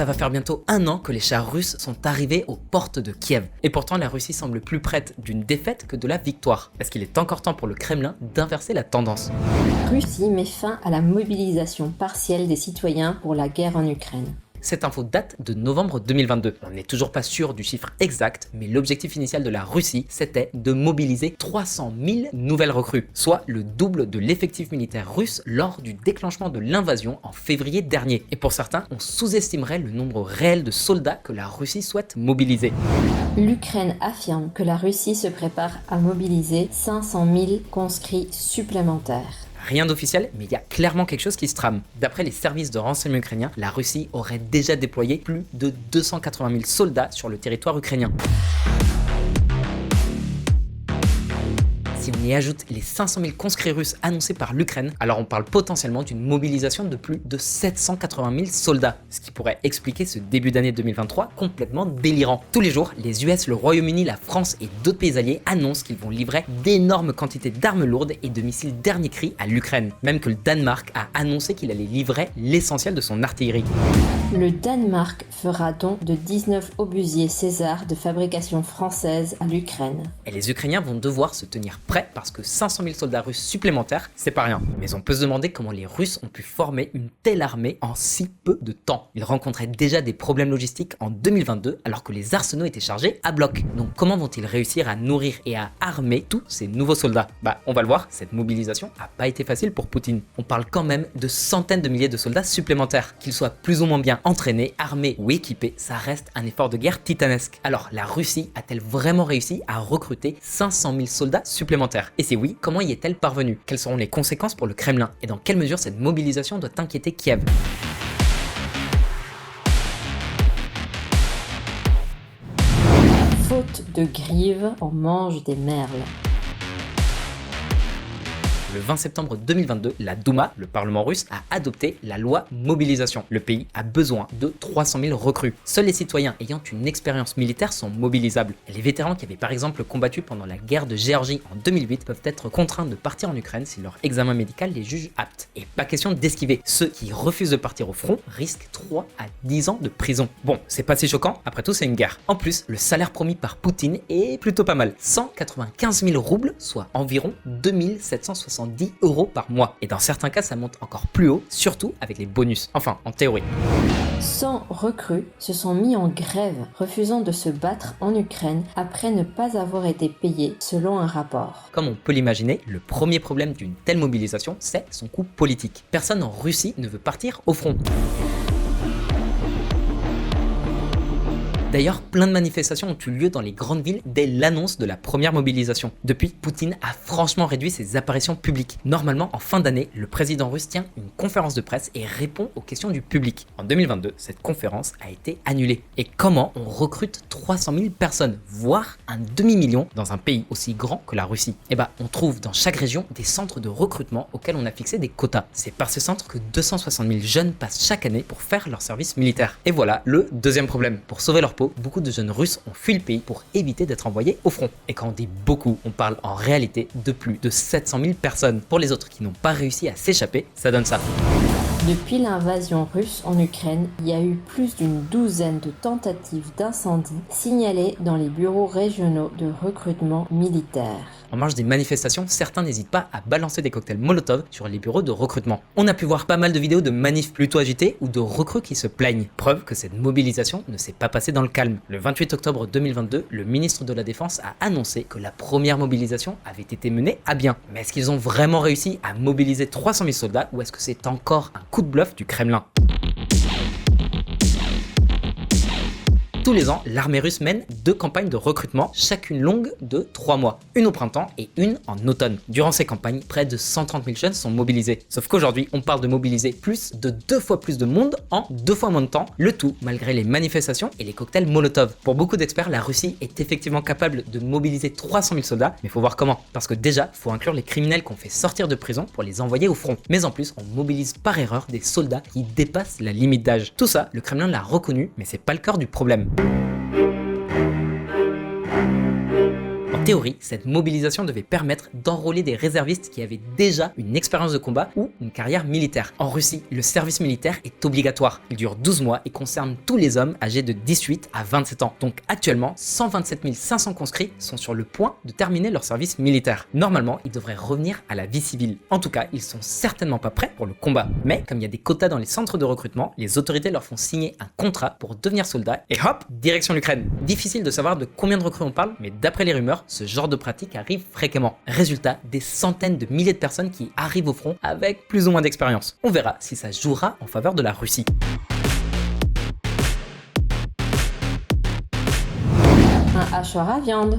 Ça va faire bientôt 1 an que les chars russes sont arrivés aux portes de Kiev. Et pourtant, la Russie semble plus prête d'une défaite que de la victoire. Est-ce qu'il est encore temps pour le Kremlin d'inverser la tendance? Russie met fin à la mobilisation partielle des citoyens pour la guerre en Ukraine. Cette info date de novembre 2022. On n'est toujours pas sûr du chiffre exact, mais l'objectif initial de la Russie, c'était de mobiliser 300 000 nouvelles recrues, soit le double de l'effectif militaire russe lors du déclenchement de l'invasion en février dernier. Et pour certains, on sous-estimerait le nombre réel de soldats que la Russie souhaite mobiliser. L'Ukraine affirme que la Russie se prépare à mobiliser 500 000 conscrits supplémentaires. Rien d'officiel, mais il y a clairement quelque chose qui se trame. D'après les services de renseignement ukrainiens, la Russie aurait déjà déployé plus de 280 000 soldats sur le territoire ukrainien. Si on y ajoute les 500 000 conscrits russes annoncés par l'Ukraine, alors on parle potentiellement d'une mobilisation de plus de 780 000 soldats, ce qui pourrait expliquer ce début d'année 2023 complètement délirant. Tous les jours, les US, le Royaume-Uni, la France et d'autres pays alliés annoncent qu'ils vont livrer d'énormes quantités d'armes lourdes et de missiles dernier cri à l'Ukraine, même que le Danemark a annoncé qu'il allait livrer l'essentiel de son artillerie. Le Danemark fera don de 19 obusiers César de fabrication française à l'Ukraine. Et les Ukrainiens vont devoir se tenir prêts parce que 500 000 soldats russes supplémentaires, c'est pas rien. Mais on peut se demander comment les Russes ont pu former une telle armée en si peu de temps. Ils rencontraient déjà des problèmes logistiques en 2022 alors que les arsenaux étaient chargés à bloc. Donc comment vont-ils réussir à nourrir et à armer tous ces nouveaux soldats? On va le voir, cette mobilisation a pas été facile pour Poutine. On parle quand même de centaines de milliers de soldats supplémentaires. Qu'ils soient plus ou moins bien entraînés, armés ou équipés, ça reste un effort de guerre titanesque. Alors la Russie a-t-elle vraiment réussi à recruter 500 000 soldats supplémentaires? Et si oui, comment y est-elle parvenue? Quelles seront les conséquences pour le Kremlin? Et dans quelle mesure cette mobilisation doit inquiéter Kiev? Faute de grives, on mange des merles. Le 20 septembre 2022, la Douma, le Parlement russe, a adopté la loi mobilisation. Le pays a besoin de 300 000 recrues. Seuls les citoyens ayant une expérience militaire sont mobilisables. Et les vétérans qui avaient par exemple combattu pendant la guerre de Géorgie en 2008 peuvent être contraints de partir en Ukraine si leur examen médical les juge aptes. Et pas question d'esquiver. Ceux qui refusent de partir au front risquent 3 à 10 ans de prison. Bon, c'est pas si choquant, après tout c'est une guerre. En plus, le salaire promis par Poutine est plutôt pas mal. 195 000 roubles, soit environ 2770 € par mois. Et dans certains cas, ça monte encore plus haut, surtout avec les bonus. Enfin, en théorie. 100 recrues se sont mis en grève, refusant de se battre en Ukraine après ne pas avoir été payés, selon un rapport. Comme on peut l'imaginer, le premier problème d'une telle mobilisation, c'est son coût politique. Personne en Russie ne veut partir au front. D'ailleurs, plein de manifestations ont eu lieu dans les grandes villes dès l'annonce de la première mobilisation. Depuis, Poutine a franchement réduit ses apparitions publiques. Normalement, en fin d'année, le président russe tient une conférence de presse et répond aux questions du public. En 2022, cette conférence a été annulée. Et comment on recrute 300 000 personnes, voire un demi-million dans un pays aussi grand que la Russie? On trouve dans chaque région des centres de recrutement auxquels on a fixé des quotas. C'est par ces centres que 260 000 jeunes passent chaque année pour faire leur service militaire. Et voilà le deuxième problème. Pour sauver leur peau, beaucoup de jeunes russes ont fui le pays pour éviter d'être envoyés au front. Et quand on dit beaucoup, on parle en réalité de plus de 700 000 personnes. Pour les autres qui n'ont pas réussi à s'échapper, ça donne ça. Depuis l'invasion russe en Ukraine, il y a eu plus d'une douzaine de tentatives d'incendie signalées dans les bureaux régionaux de recrutement militaire. En marge des manifestations, certains n'hésitent pas à balancer des cocktails Molotov sur les bureaux de recrutement. On a pu voir pas mal de vidéos de manifs plutôt agités ou de recrues qui se plaignent. Preuve que cette mobilisation ne s'est pas passée dans le calme. Le 28 octobre 2022, le ministre de la Défense a annoncé que la première mobilisation avait été menée à bien. Mais est-ce qu'ils ont vraiment réussi à mobiliser 300 000 soldats ou est-ce que c'est encore un coup de bluff du Kremlin? Tous les ans, l'armée russe mène 2 campagnes de recrutement, chacune longue de 3 mois. Une au printemps et une en automne. Durant ces campagnes, près de 130 000 jeunes sont mobilisés. Sauf qu'aujourd'hui, on parle de mobiliser plus de 2 fois plus de monde en 2 fois moins de temps, le tout malgré les manifestations et les cocktails Molotov. Pour beaucoup d'experts, la Russie est effectivement capable de mobiliser 300 000 soldats, mais il faut voir comment. Parce que déjà, il faut inclure les criminels qu'on fait sortir de prison pour les envoyer au front. Mais en plus, on mobilise par erreur des soldats qui dépassent la limite d'âge. Tout ça, le Kremlin l'a reconnu, mais c'est pas le cœur du problème. théorie, cette mobilisation devait permettre d'enrôler des réservistes qui avaient déjà une expérience de combat ou une carrière militaire. En Russie, le service militaire est obligatoire. Il dure 12 mois et concerne tous les hommes âgés de 18 à 27 ans. Donc actuellement, 127 500 conscrits sont sur le point de terminer leur service militaire. Normalement, ils devraient revenir à la vie civile. En tout cas, ils sont certainement pas prêts pour le combat. Mais comme il y a des quotas dans les centres de recrutement, les autorités leur font signer un contrat pour devenir soldats et hop, direction l'Ukraine. Difficile de savoir de combien de recrues on parle, mais d'après les rumeurs, ce genre de pratique arrive fréquemment. Résultat, des centaines de milliers de personnes qui arrivent au front avec plus ou moins d'expérience. On verra si ça jouera en faveur de la Russie. Un hachoir à viande.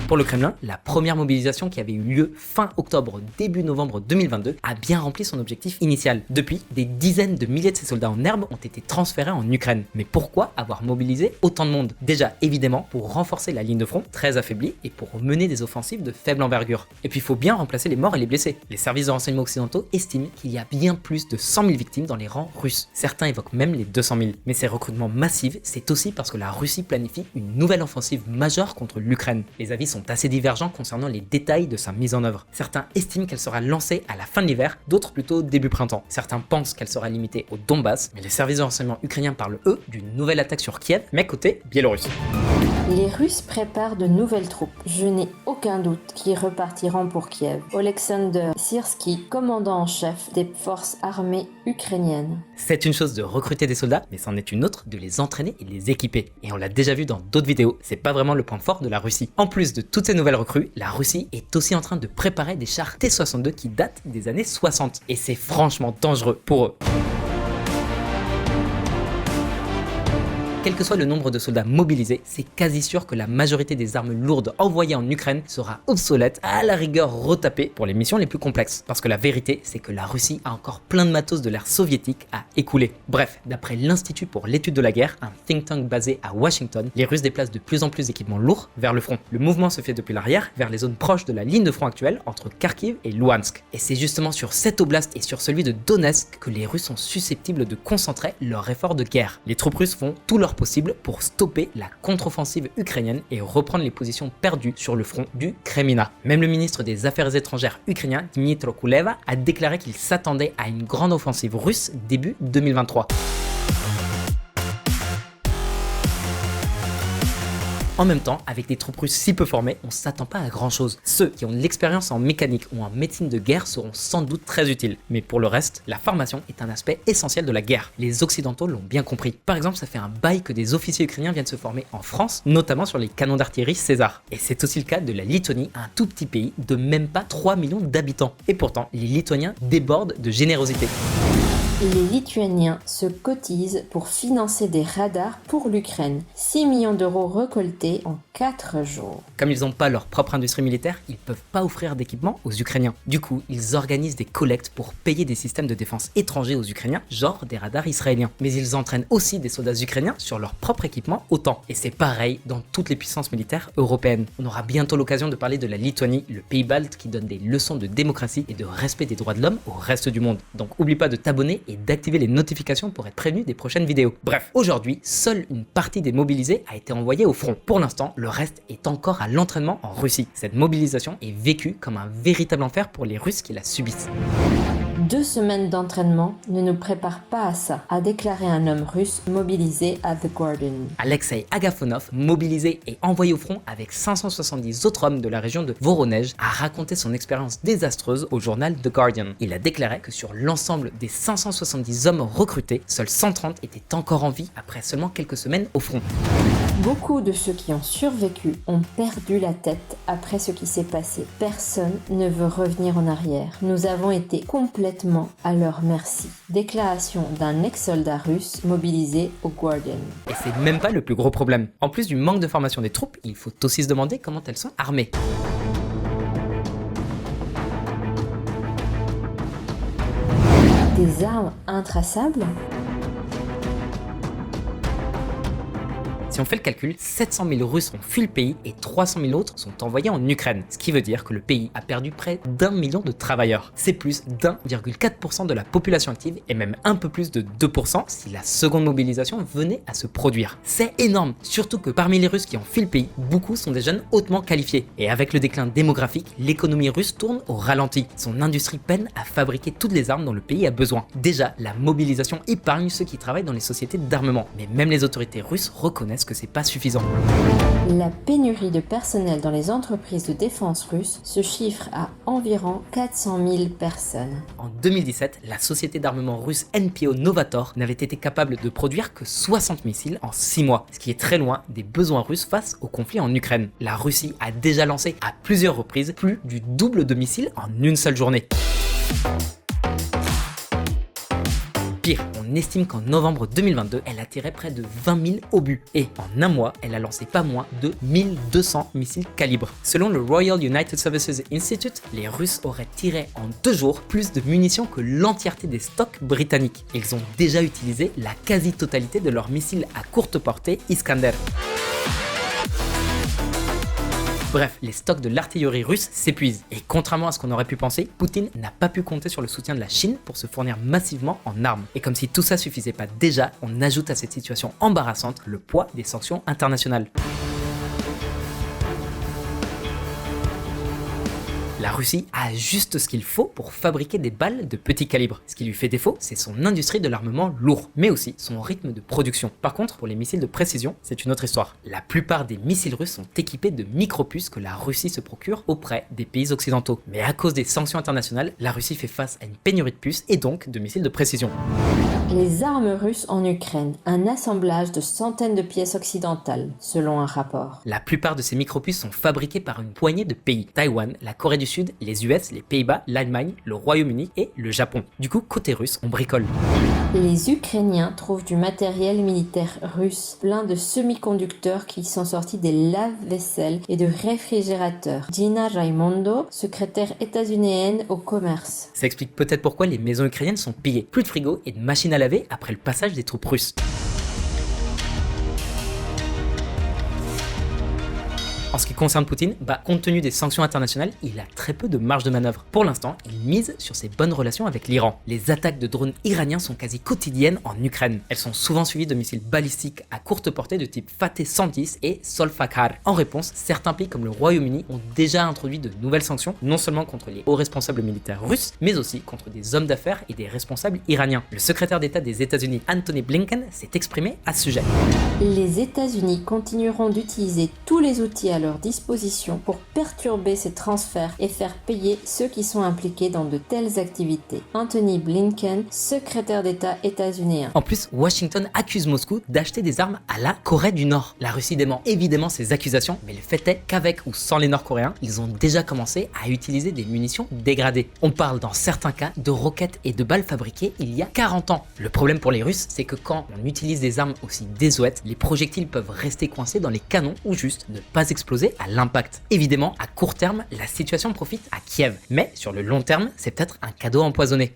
Pour le Kremlin, la première mobilisation qui avait eu lieu fin octobre, début novembre 2022 a bien rempli son objectif initial. Depuis, des dizaines de milliers de ces soldats en herbe ont été transférés en Ukraine. Mais pourquoi avoir mobilisé autant de monde? Déjà, évidemment, pour renforcer la ligne de front, très affaiblie, et pour mener des offensives de faible envergure. Et puis il faut bien remplacer les morts et les blessés. Les services de renseignement occidentaux estiment qu'il y a bien plus de 100 000 victimes dans les rangs russes. Certains évoquent même les 200 000. Mais ces recrutements massifs, c'est aussi parce que la Russie planifie une nouvelle offensive majeure contre l'Ukraine. Les avis sont assez divergents concernant les détails de sa mise en œuvre. Certains estiment qu'elle sera lancée à la fin de l'hiver, d'autres plutôt début printemps. Certains pensent qu'elle sera limitée au Donbass, mais les services de renseignement ukrainiens parlent eux d'une nouvelle attaque sur Kiev, mais côté biélorusse. Les Russes préparent de nouvelles troupes. Je n'ai aucun doute qu'ils repartiront pour Kiev. Oleksandr Syrski, commandant en chef des forces armées ukrainiennes. C'est une chose de recruter des soldats, mais c'en est une autre de les entraîner et de les équiper. Et on l'a déjà vu dans d'autres vidéos, c'est pas vraiment le point fort de la Russie. En plus de toutes ces nouvelles recrues, la Russie est aussi en train de préparer des chars T-62 qui datent des années 60. Et c'est franchement dangereux pour eux. Quel que soit le nombre de soldats mobilisés, c'est quasi sûr que la majorité des armes lourdes envoyées en Ukraine sera obsolète, à la rigueur retapée pour les missions les plus complexes. Parce que la vérité, c'est que la Russie a encore plein de matos de l'ère soviétique à écouler. Bref, d'après l'Institut pour l'étude de la guerre, un think tank basé à Washington, les Russes déplacent de plus en plus d'équipements lourds vers le front. Le mouvement se fait depuis l'arrière, vers les zones proches de la ligne de front actuelle, entre Kharkiv et Luhansk. Et c'est justement sur cet oblast et sur celui de Donetsk que les Russes sont susceptibles de concentrer leur effort de guerre. Les troupes russes font tout leur possible pour stopper la contre-offensive ukrainienne et reprendre les positions perdues sur le front du Kremlin. Même le ministre des Affaires étrangères ukrainien, Dmytro Kuleba, a déclaré qu'il s'attendait à une grande offensive russe début 2023. En même temps, avec des troupes russes si peu formées, on s'attend pas à grand chose. Ceux qui ont de l'expérience en mécanique ou en médecine de guerre seront sans doute très utiles. Mais pour le reste, la formation est un aspect essentiel de la guerre. Les Occidentaux l'ont bien compris. Par exemple, ça fait un bail que des officiers ukrainiens viennent se former en France, notamment sur les canons d'artillerie César. Et c'est aussi le cas de la Lituanie, un tout petit pays de même pas 3 millions d'habitants. Et pourtant, les Lituaniens débordent de générosité. Les Lituaniens se cotisent pour financer des radars pour l'Ukraine. 6 millions d'euros récoltés en 4 jours. Comme ils n'ont pas leur propre industrie militaire, ils peuvent pas offrir d'équipement aux Ukrainiens. Du coup, ils organisent des collectes pour payer des systèmes de défense étrangers aux Ukrainiens, genre des radars israéliens. Mais ils entraînent aussi des soldats ukrainiens sur leur propre équipement OTAN. Et c'est pareil dans toutes les puissances militaires européennes. On aura bientôt l'occasion de parler de la Lituanie, le pays balte qui donne des leçons de démocratie et de respect des droits de l'homme au reste du monde. Donc oublie pas de t'abonner et d'activer les notifications pour être prévenu des prochaines vidéos. Bref, aujourd'hui, seule une partie des mobilisés a été envoyée au front. Pour l'instant, le reste est encore à l'entraînement en Russie. Cette mobilisation est vécue comme un véritable enfer pour les Russes qui la subissent. 2 semaines d'entraînement ne nous préparent pas à ça, a déclaré un homme russe mobilisé à The Guardian. Alexei Agafonov, mobilisé et envoyé au front avec 570 autres hommes de la région de Voronej, a raconté son expérience désastreuse au journal The Guardian. Il a déclaré que sur l'ensemble des 570 hommes recrutés, seuls 130 étaient encore en vie après seulement quelques semaines au front. Beaucoup de ceux qui ont survécu ont perdu la tête après ce qui s'est passé. Personne ne veut revenir en arrière. Nous avons été complètement à leur merci. Déclaration d'un ex-soldat russe mobilisé au Guardian. Et c'est même pas le plus gros problème. En plus du manque de formation des troupes, il faut aussi se demander comment elles sont armées. Des armes intraçables ? Si on fait le calcul, 700 000 Russes ont fui le pays et 300 000 autres sont envoyés en Ukraine, ce qui veut dire que le pays a perdu près d'1 million de travailleurs. C'est plus d'1,4% de la population active et même un peu plus de 2% si la seconde mobilisation venait à se produire. C'est énorme, surtout que parmi les Russes qui ont fui le pays, beaucoup sont des jeunes hautement qualifiés. Et avec le déclin démographique, l'économie russe tourne au ralenti. Son industrie peine à fabriquer toutes les armes dont le pays a besoin. Déjà, la mobilisation épargne ceux qui travaillent dans les sociétés d'armement, mais même les autorités russes reconnaissent que c'est pas suffisant. La pénurie de personnel dans les entreprises de défense russes se chiffre à environ 400 000 personnes. En 2017, la société d'armement russe NPO Novator n'avait été capable de produire que 60 missiles en 6 mois, ce qui est très loin des besoins russes face au conflit en Ukraine. La Russie a déjà lancé à plusieurs reprises plus du double de missiles en une seule journée. Pire, on estime qu'en novembre 2022, elle a tiré près de 20 000 obus. Et en un mois, elle a lancé pas moins de 1200 missiles calibre. Selon le Royal United Services Institute, les Russes auraient tiré en 2 jours plus de munitions que l'entièreté des stocks britanniques. Ils ont déjà utilisé la quasi-totalité de leurs missiles à courte portée Iskander. Bref, les stocks de l'artillerie russe s'épuisent. Et contrairement à ce qu'on aurait pu penser, Poutine n'a pas pu compter sur le soutien de la Chine pour se fournir massivement en armes. Et comme si tout ça suffisait pas déjà, on ajoute à cette situation embarrassante le poids des sanctions internationales. La Russie a juste ce qu'il faut pour fabriquer des balles de petit calibre. Ce qui lui fait défaut, c'est son industrie de l'armement lourd, mais aussi son rythme de production. Par contre, pour les missiles de précision, c'est une autre histoire. La plupart des missiles russes sont équipés de micropuces que la Russie se procure auprès des pays occidentaux. Mais à cause des sanctions internationales, la Russie fait face à une pénurie de puces et donc de missiles de précision. Les armes russes en Ukraine, un assemblage de centaines de pièces occidentales, selon un rapport. La plupart de ces micropuces sont fabriquées par une poignée de pays. Taïwan, la Corée du Sud, les US, les Pays-Bas, l'Allemagne, le Royaume-Uni et le Japon. Du coup, côté russe, on bricole. Les Ukrainiens trouvent du matériel militaire russe, plein de semi-conducteurs qui sont sortis des lave-vaisselle et de réfrigérateurs. Gina Raimondo, secrétaire états-unienne au commerce. Ça explique peut-être pourquoi les maisons ukrainiennes sont pillées. Plus de frigo et de machines à laver après le passage des troupes russes. En ce qui concerne Poutine, compte tenu des sanctions internationales, il a très peu de marge de manœuvre. Pour l'instant, il mise sur ses bonnes relations avec l'Iran. Les attaques de drones iraniens sont quasi quotidiennes en Ukraine. Elles sont souvent suivies de missiles balistiques à courte portée de type Fateh 110 et Solfakar. En réponse, certains pays comme le Royaume-Uni ont déjà introduit de nouvelles sanctions, non seulement contre les hauts responsables militaires russes, mais aussi contre des hommes d'affaires et des responsables iraniens. Le secrétaire d'État des États-Unis, Antony Blinken, s'est exprimé à ce sujet. Les États-Unis continueront d'utiliser tous les outils à leur disposition pour perturber ces transferts et faire payer ceux qui sont impliqués dans de telles activités. Antony Blinken, secrétaire d'État états-unien. En plus, Washington accuse Moscou d'acheter des armes à la Corée du Nord. La Russie dément évidemment ces accusations, mais le fait est qu'avec ou sans les Nord-Coréens, ils ont déjà commencé à utiliser des munitions dégradées. On parle dans certains cas de roquettes et de balles fabriquées il y a 40 ans. Le problème pour les Russes, c'est que quand on utilise des armes aussi désuètes, les projectiles peuvent rester coincés dans les canons ou juste ne pas exploser à l'impact. Évidemment, à court terme, la situation profite à Kiev, mais sur le long terme, c'est peut-être un cadeau empoisonné.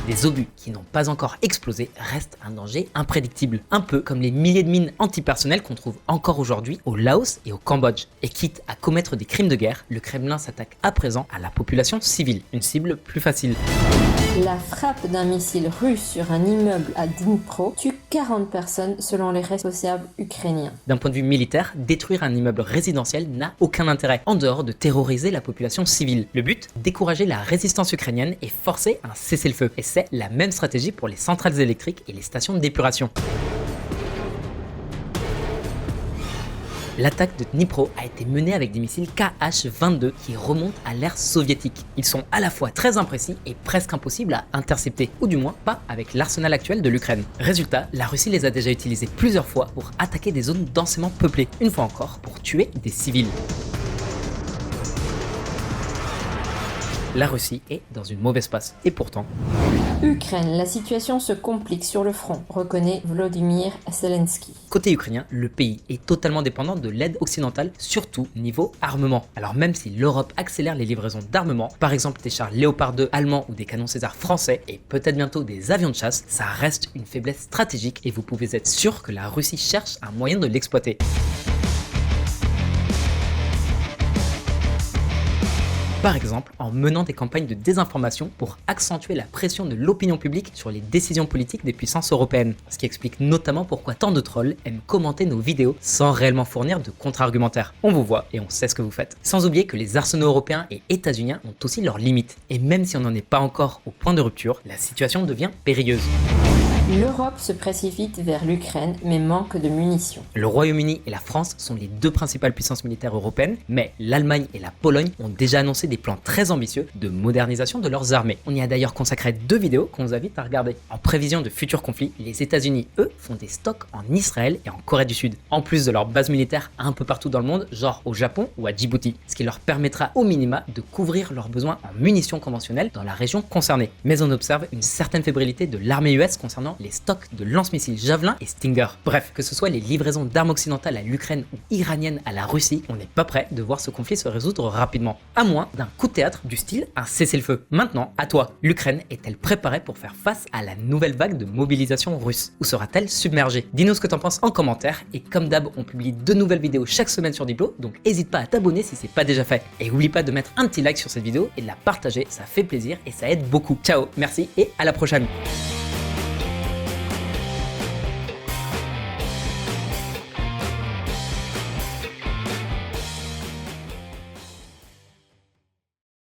Les obus qui n'ont pas encore explosé restent un danger imprédictible, un peu comme les milliers de mines antipersonnelles qu'on trouve encore aujourd'hui au Laos et au Cambodge. Et quitte à commettre des crimes de guerre, le Kremlin s'attaque à présent à la population civile, une cible plus facile. La frappe d'un missile russe sur un immeuble à Dnipro tue 40 personnes selon les responsables ukrainiens. D'un point de vue militaire, détruire un immeuble résidentiel n'a aucun intérêt, en dehors de terroriser la population civile. Le but, décourager la résistance ukrainienne et forcer un cessez-le-feu. Et c'est la même stratégie pour les centrales électriques et les stations d'épuration. L'attaque de Dnipro a été menée avec des missiles Kh-22 qui remontent à l'ère soviétique. Ils sont à la fois très imprécis et presque impossibles à intercepter, ou du moins pas avec l'arsenal actuel de l'Ukraine. Résultat, la Russie les a déjà utilisés plusieurs fois pour attaquer des zones densément peuplées, une fois encore pour tuer des civils. la Russie est dans une mauvaise passe. Et pourtant... Ukraine, la situation se complique sur le front, reconnaît Volodymyr Zelensky. Côté ukrainien, le pays est totalement dépendant de l'aide occidentale, surtout niveau armement. Alors même si l'Europe accélère les livraisons d'armement, par exemple des chars Léopard 2 allemands ou des canons César français, et peut-être bientôt des avions de chasse, ça reste une faiblesse stratégique et vous pouvez être sûr que la Russie cherche un moyen de l'exploiter. Par exemple, en menant des campagnes de désinformation pour accentuer la pression de l'opinion publique sur les décisions politiques des puissances européennes. Ce qui explique notamment pourquoi tant de trolls aiment commenter nos vidéos sans réellement fournir de contre-argumentaires. On vous voit et on sait ce que vous faites. Sans oublier que les arsenaux européens et états-uniens ont aussi leurs limites. Et même si on n'en est pas encore au point de rupture, la situation devient périlleuse. L'Europe se précipite vers l'Ukraine mais manque de munitions. Le Royaume-Uni et la France sont les deux principales puissances militaires européennes, mais l'Allemagne et la Pologne ont déjà annoncé des plans très ambitieux de modernisation de leurs armées. On y a d'ailleurs consacré 2 vidéos qu'on vous invite à regarder. En prévision de futurs conflits, les États-Unis, eux, font des stocks en Israël et en Corée du Sud, en plus de leurs bases militaires un peu partout dans le monde, genre au Japon ou à Djibouti, ce qui leur permettra au minima de couvrir leurs besoins en munitions conventionnelles dans la région concernée. Mais on observe une certaine fébrilité de l'armée US concernant les stocks de lance-missiles Javelin et Stinger. Bref, que ce soit les livraisons d'armes occidentales à l'Ukraine ou iraniennes à la Russie, on n'est pas prêt de voir ce conflit se résoudre rapidement, à moins d'un coup de théâtre du style un cessez-le-feu. Maintenant, à toi, l'Ukraine est-elle préparée pour faire face à la nouvelle vague de mobilisation russe? Ou sera-t-elle submergée? Dis-nous ce que t'en penses en commentaire, et comme d'hab, on publie 2 nouvelles vidéos chaque semaine sur Diplo, donc n'hésite pas à t'abonner si c'est pas déjà fait. Et n'oublie pas de mettre un petit like sur cette vidéo et de la partager, ça fait plaisir et ça aide beaucoup. Ciao, merci et à la prochaine.